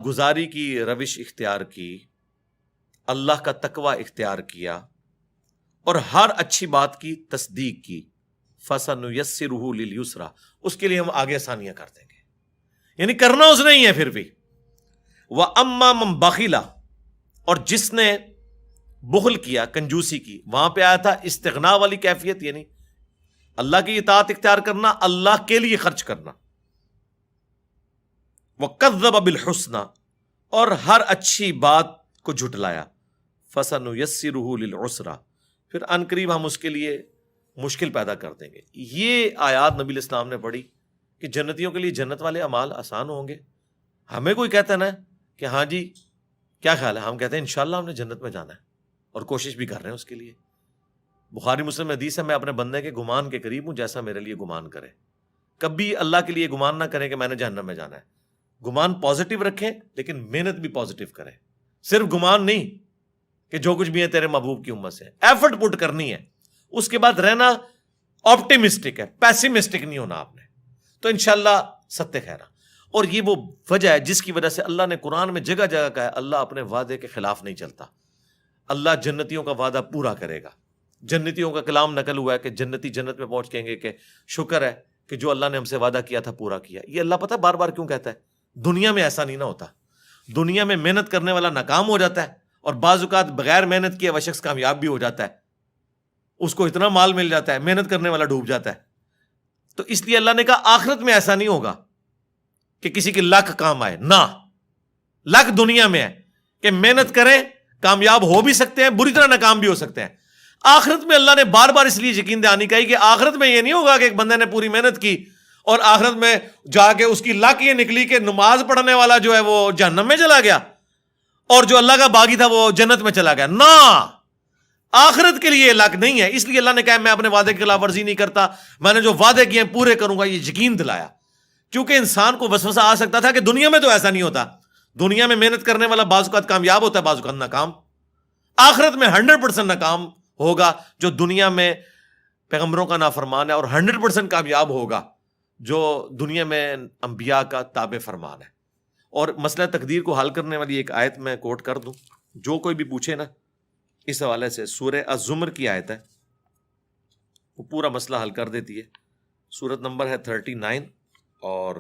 گزاری کی روش اختیار کی، اللہ کا تقوی اختیار کیا اور ہر اچھی بات کی تصدیق کی، فَسَنُيَسِّرُهُ لِلْيُسْرَىٰ، اس کے لیے ہم آگے آسانیاں کر دیں گے، یعنی کرنا اس نے ہی ہے پھر بھی۔ وَأَمَّا مَن بَخِلَ، اور جس نے بخل کیا، کنجوسی کی، وہاں پہ آیا تھا استغنا والی کیفیت، یعنی اللہ کی اطاعت اختیار کرنا، اللہ کے لیے خرچ کرنا۔ وَكَذَّبَ بِالْحُسْنَىٰ، اور ہر اچھی بات کو جھٹلایا، فَسَنُيَسِّرُهُ لِلْعُسْرَىٰ، پھر ان قریب ہم اس کے لیے مشکل پیدا کر دیں گے۔ یہ آیات نبی علیہ السلام نے پڑھی کہ جنتیوں کے لیے جنت والے اعمال آسان ہوں گے۔ ہمیں کوئی کہتا ہے نا کہ ہاں جی کیا خیال ہے، ہم کہتے ہیں انشاءاللہ ہم نے جنت میں جانا ہے اور کوشش بھی کر رہے ہیں اس کے لیے۔ بخاری مسلم میں حدیث ہے، میں اپنے بندے کے گمان کے قریب ہوں جیسا میرے لیے گمان کرے۔ کبھی اللہ کے لیے گمان نہ کریں کہ میں نے جہنم میں جانا ہے، گمان پازیٹیو رکھیں لیکن محنت بھی پازیٹیو کریں، صرف گمان نہیں کہ جو کچھ بھی ہے تیرے محبوب کی امت سے، ایفرٹ پٹ کرنی ہے، اس کے بعد رہنا آپٹیمسٹک ہے، پیسیمسٹک نہیں ہونا آپ نے، تو انشاءاللہ ستہ خیرہ۔ اور یہ وہ وجہ ہے جس کی وجہ سے اللہ نے قرآن میں جگہ جگہ کہا ہے اللہ اپنے وعدے کے خلاف نہیں چلتا، اللہ جنتیوں کا وعدہ پورا کرے گا۔ جنتیوں کا کلام نقل ہوا ہے کہ جنتی جنت میں پہنچ کہیں گے کہ شکر ہے کہ جو اللہ نے ہم سے وعدہ کیا تھا پورا کیا۔ یہ اللہ پتہ بار بار کیوں کہتا ہے؟ دنیا میں ایسا نہیں نہ ہوتا، دنیا میں محنت کرنے والا ناکام ہو جاتا ہے اور بعض اوقات بغیر محنت کیے وہ شخص کامیاب بھی ہو جاتا ہے، اس کو اتنا مال مل جاتا ہے، محنت کرنے والا ڈوب جاتا ہے۔ تو اس لیے اللہ نے کہا آخرت میں ایسا نہیں ہوگا کہ کسی کی لک کام آئے، نہ، لک دنیا میں ہے کہ محنت کریں کامیاب ہو بھی سکتے ہیں، بری طرح ناکام بھی ہو سکتے ہیں۔ آخرت میں اللہ نے بار بار اس لیے یقین دہانی کہی کہ آخرت میں یہ نہیں ہوگا کہ ایک بندے نے پوری محنت کی اور آخرت میں جا کے اس کی لک یہ نکلی کہ نماز پڑھنے والا جو ہے وہ جہنم میں چلا گیا اور جو اللہ کا باغی تھا وہ جنت میں چلا گیا۔ نہ، آخرت کے لیے یہ لک نہیں ہے۔ اس لیے اللہ نے کہا میں اپنے وعدے کی خلاف ورزی نہیں کرتا، میں نے جو وعدے کیے ہیں پورے کروں گا، یہ یقین دلایا۔ کیونکہ انسان کو وسوسہ آ سکتا تھا کہ دنیا میں تو ایسا نہیں ہوتا، دنیا میں محنت کرنے والا بعض اوقات کامیاب ہوتا ہے، بعض اوقات ناکام۔ آخرت میں 100% ناکام ہوگا جو دنیا میں پیغمبروں کا نافرمان ہے، اور 100% کامیاب ہوگا جو دنیا میں انبیاء کا تابع فرمان ہے۔ اور مسئلہ تقدیر کو حل کرنے والی ایک آیت میں کوٹ کر دوں، جو کوئی بھی پوچھے نا اس حوالے سے، سورہ الزمر کی آیت ہے، وہ پورا مسئلہ حل کر دیتی ہے۔ سورت نمبر ہے 39 اور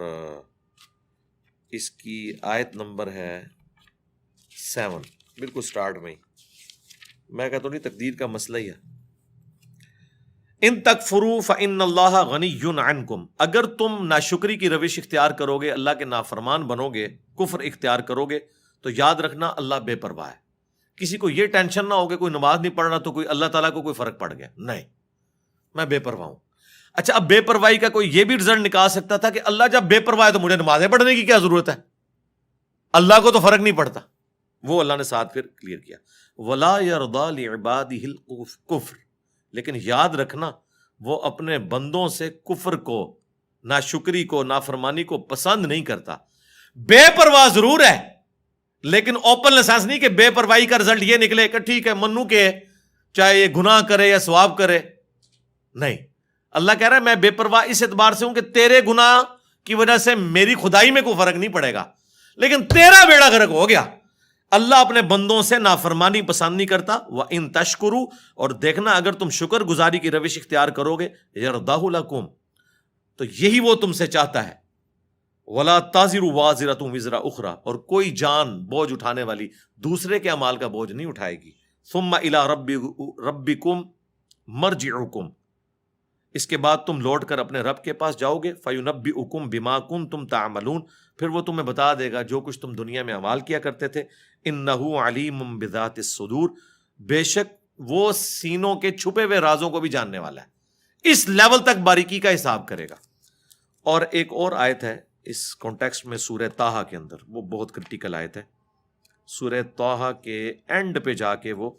اس کی آیت نمبر ہے 7، بالکل سٹارٹ میں ہی۔ میں کہتا ہوں نہیں تقدیر کا مسئلہ ہی ہے۔ ان تکفروا فإن اللہ غنی عنکم، اگر تم ناشکری کی روش اختیار کرو گے، اللہ کے نافرمان بنو گے، کفر اختیار کرو گے، تو یاد رکھنا اللہ بے پرواہ ہے۔ کسی کو یہ ٹینشن نہ ہوگا کوئی نماز نہیں پڑھ رہا تو کوئی اللہ تعالیٰ کو کوئی فرق پڑ گیا، نہیں، میں بے پرواہ ہوں۔ اچھا، اب بے پرواہی کا کوئی یہ بھی رزلٹ نکال سکتا تھا کہ اللہ جب بے پرواہ ہے تو مجھے نمازیں پڑھنے کی کیا ضرورت ہے، اللہ کو تو فرق نہیں پڑتا۔ وہ اللہ نے ساتھ پھر کلیئر کیا، وَلَا يَرْضَىٰ لِعِبَادِهِ الْكُفْرَ، لیکن یاد رکھنا وہ اپنے بندوں سے کفر کو، ناشکری کو، نافرمانی کو پسند نہیں کرتا۔ بے پرواہ ضرور ہے لیکن اوپن لائسنس نہیں کہ بے پرواہی کا رزلٹ یہ نکلے کہ ٹھیک ہے منو کے چاہے یہ گناہ کرے یا ثواب کرے، نہیں۔ اللہ کہہ رہا ہے میں بے پرواہ اس اعتبار سے ہوں کہ تیرے گناہ کی وجہ سے میری خدائی میں کوئی فرق نہیں پڑے گا، لیکن تیرا بیڑا غرق ہو گیا۔ اللہ اپنے بندوں سے نافرمانی پسند نہیں کرتا۔ وَإِن تَشْكُرُوا، اور دیکھنا اگر تم شکر گزاری کی روش اختیار کرو گے، يَرْضَهُ لَكُمْ، تو یہی وہ تم سے چاہتا ہے۔ وَلَا تَزِرُ وَازِرَةٌ وِزْرَ أُخْرَىٰ، اور کوئی جان بوجھ اٹھانے والی دوسرے کے اعمال کا بوجھ نہیں اٹھائے گی۔ ثُمَّ إِلَىٰ رَبِّكُمْ مَرْجِعُكُمْ، اس کے بعد تم لوٹ کر اپنے رب کے پاس جاؤ گے۔ فَيُنَبِّئُكُم بِمَا كُنتُمْ تَعْمَلُونَ، پھر وہ تمہیں بتا دے گا جو کچھ تم دنیا میں اعمال کیا کرتے تھے۔ إِنَّهُ عَلِيمٌ بِذَاتِ الصُّدُورِ، بے شک وہ سینوں کے چھپے ہوئے رازوں کو بھی جاننے والا ہے، اس لیول تک باریکی کا حساب کرے گا۔ اور ایک اور آیت ہے اس کانٹیکسٹ میں سورہ طٰہٰ کے اندر، وہ بہت کرٹیکل آیت ہے۔ سورہ طٰہٰ کے اینڈ پہ جا کے وہ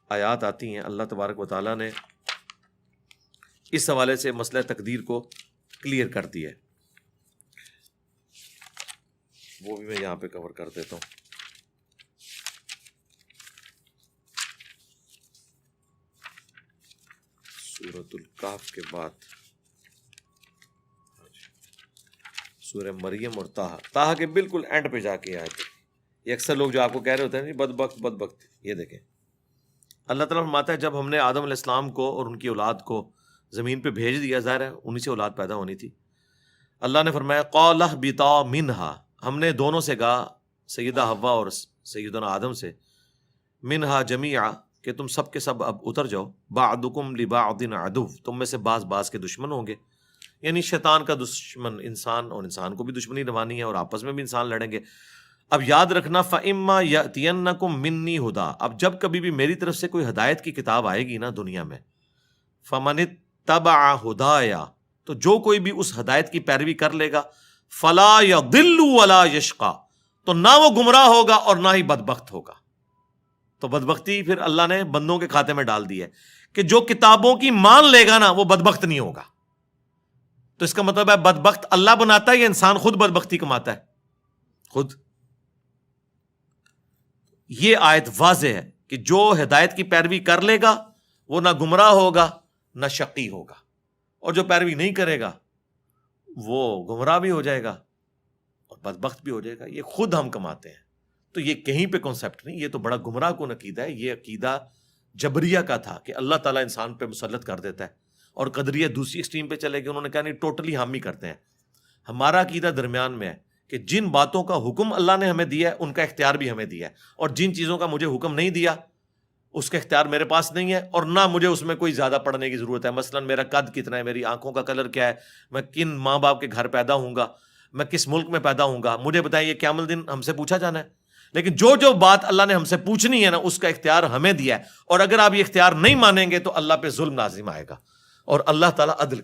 آیات آتی ہیں، اللہ تبارک و تعالیٰ نے اس حوالے سے مسئلہ تقدیر کو کلیئر کر دیا ہے، وہ بھی میں یہاں پہ کور کر دیتا ہوں۔ سورۃ الکہف کے بعد سورہ مریم اور طٰہٰ کے بالکل اینڈ پہ جا کے آئے تھے۔ یہ اکثر لوگ جو آپ کو کہہ رہے ہوتے ہیں بدبخت بدبخت، یہ دیکھیں اللہ تعالیٰ فرماتا ہے جب ہم نے آدم علیہ السلام کو اور ان کی اولاد کو زمین پہ بھیج دیا، ظاہر ہے انہی سے اولاد پیدا ہونی تھی، اللہ نے فرمایا قَالَ اهْبِطَا مِنْهَا، ہم نے دونوں سے کہا، سیدہ حوا اور سیدنا آدم سے، منہا جمیعا، کہ تم سب کے سب اب اتر جاؤ، بعضکم لبعض عدو، تم میں سے بعض بعض کے دشمن ہوں گے، یعنی شیطان کا دشمن انسان، اور انسان کو بھی دشمنی روانی ہے، اور آپس میں بھی انسان لڑیں گے۔ اب یاد رکھنا فَإِمَّا يَأْتِيَنَّكُم مِّنِّي ہُدًى، اب جب کبھی بھی میری طرف سے کوئی ہدایت کی کتاب آئے گی نا دنیا میں، فَمَنِ اتَّبَعَ ہُدَايَ، تو جو کوئی بھی اس ہدایت کی پیروی کر لے گا، فَلَا يَضِلُّ وَلَا يَشْقَى، تو نہ وہ گمراہ ہوگا اور نہ ہی بدبخت ہوگا۔ تو بدبختی پھر اللہ نے بندوں کے کھاتے میں ڈال دی ہے کہ جو کتابوں کی مان لے گا نا وہ بدبخت نہیں ہوگا۔ تو اس کا مطلب ہے بدبخت اللہ بناتا ہے یا انسان خود بدبختی کماتا ہے؟ خود۔ یہ آیت واضح ہے کہ جو ہدایت کی پیروی کر لے گا وہ نہ گمراہ ہوگا نہ شقی ہوگا، اور جو پیروی نہیں کرے گا وہ گمراہ بھی ہو جائے گا اور بدبخت بھی ہو جائے گا۔ یہ خود ہم کماتے ہیں۔ تو یہ کہیں پہ کنسپٹ نہیں، یہ تو بڑا گمراہ کن عقیدہ ہے۔ یہ عقیدہ جبریہ کا تھا کہ اللہ تعالیٰ انسان پہ مسلط کر دیتا ہے، اور قدریہ دوسری ایکسٹریم پہ چلے گئے، انہوں نے کہا نہیں ٹوٹلی ہم ہی کرتے ہیں۔ ہمارا عقیدہ درمیان میں ہے کہ جن باتوں کا حکم اللہ نے ہمیں دیا ہے ان کا اختیار بھی ہمیں دیا ہے، اور جن چیزوں کا مجھے حکم نہیں دیا اس کا اختیار میرے پاس نہیں ہے، اور نہ مجھے اس میں کوئی زیادہ پڑھنے کی ضرورت ہے۔ مثلا میرا قد کتنا ہے، میری آنکھوں کا کلر کیا ہے، میں کن ماں باپ کے گھر پیدا ہوں گا، میں کس ملک میں پیدا ہوں گا، مجھے بتائیں، یہ قیامت الدین ہم سے پوچھا جانا ہے۔ لیکن جو بات اللہ نے ہم سے پوچھنی ہے نا اس کا اختیار ہمیں دیا ہے، اور اگر آپ یہ اختیار نہیں مانیں گے تو اللہ پہ ظلم لازم آئے گا، اور اللہ تعالیٰ عدل